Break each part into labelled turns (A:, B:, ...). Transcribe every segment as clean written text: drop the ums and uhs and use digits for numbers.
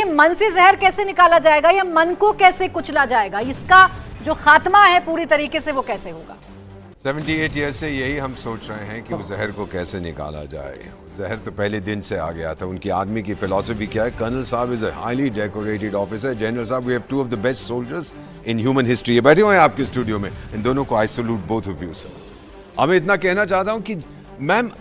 A: ये मन से जहर कैसे निकाला जाएगा, या मन को कैसे कुचला जाएगा, इसका जो खात्मा है पूरी तरीके से वो कैसे होगा?
B: 78 ईयर से यही हम सोच रहे हैं कि वो जहर को कैसे निकाला जाए। जहर तो पहले दिन से आ गया था। उनकी आर्मी की फिलॉसफी क्या है? कर्नल साहब is a highly decorated officer, general साहब we have two of the best soldiers in human history. ये बैठे हुए हैं आपके स्टूडियो में, इन दोनों को आई salute both of you sir. अब मैं इतना कहना चाहता हूं कि मैम,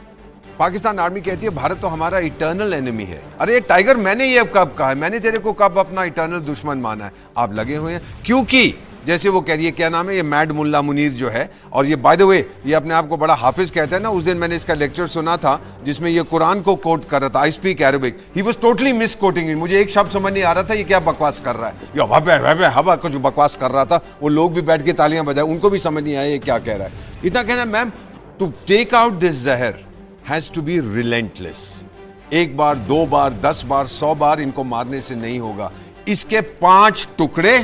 B: पाकिस्तान आर्मी कहती है भारत तो हमारा इटर्नल एनिमी है। अरे टाइगर, मैंने ये कब कहा है? मैंने तेरे को कब अपना इटर्नल दुश्मन माना है? आप लगे हुए हैं क्योंकि जैसे वो कह रही है, क्या नाम है ये मैड मुल्ला मुनीर जो है, और ये बाय द वे ये अपने आप को बड़ा हाफिज कहता है ना। उस दिन मैंने इसका लेक्चर सुना था जिसमें ये कुरान को कोट कर रहा था, I speak Arabic, he was totally miss coating it. मुझे एक शब्द समझ नहीं आ रहा था ये क्या बकवास कर रहा है, ये हवा को जो बकवास कर रहा था। वो लोग भी बैठ के तालियां बजाए, उनको भी समझ नहीं आया ये क्या कह रहा है। इतना कहना ma'am, to take out this जहर हैज टू बी रिलेंटलेस। एक बार, 2 बार, 10 बार, 100 बार इनको मारने से नहीं होगा। इसके 5 टुकड़े,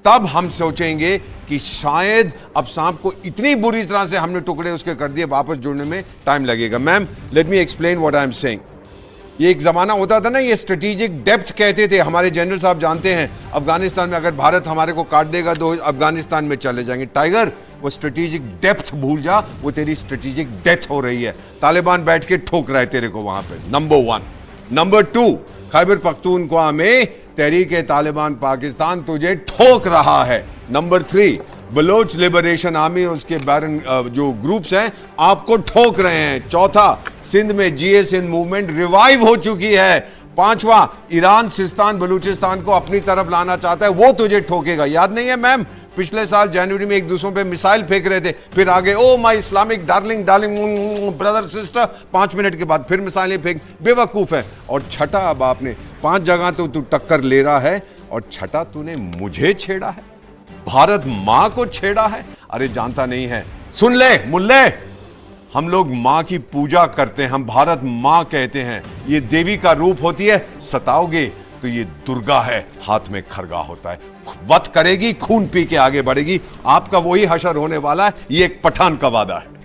B: तब हम सोचेंगे कि शायद अब सांप को इतनी बुरी तरह से हमने टुकड़े उसके कर दिए, वापस जुड़ने में टाइम लगेगा। Ma'am, let me explain what I am saying. ये एक जमाना होता था ना, ये स्ट्रेटेजिक डेप्थ कहते थे। हमारे जनरल साहब जानते हैं, अफगानिस्तान में अगर भारत हमारे को काट देगा तो अफगानिस्तान में चले जाएंगे। टाइगर, वो स्ट्रेटेजिक डेप्थ भूल जा, वो तेरी स्ट्रेटेजिक डेथ हो रही है। तालिबान बैठ के ठोक रहा है तेरे को वहां पे, नंबर 1। नंबर 2, खैबर पख्तूनख्वा में तहरीक-ए-तालिबान पाकिस्तान तुझे ठोक रहा है। नंबर 3, बलोच लिबरेशन आर्मी, उसके बैरन जो ग्रुप्स हैं आपको ठोक रहे हैं। चौथा, सिंध में जीए सिंध मूवमेंट रिवाइव हो चुकी है। 5वां, ईरान सिस्तान बलूचिस्तान को अपनी तरफ लाना चाहता है, वो तुझे ठोकेगा। याद नहीं है मैम, पिछले साल जनवरी में एक दूसरों पे मिसाइल फेंक रहे थे, फिर आगे oh my Islamic darling darling brother sister, 5 minute के बाद फिर मिसाइलें फेंक, बेवकूफ है। और छठा, अब आपने 5 जगह तो तू टक्कर ले रहा है, और छठा तूने मुझे छेड़ा है, भारत मां को छेड़ा है। अरे जानता नहीं है, सुन ले मुल्ले, हम लोग मां की पूजा करते हैं, हम भारत मां कहते हैं। ये देवी का रूप होती है, सताओगे तो ये दुर्गा है, हाथ में खरगा होता है, वध करेगी, खून पी के आगे बढ़ेगी। आपका वही हशर होने वाला है, ये एक पठान का वादा है।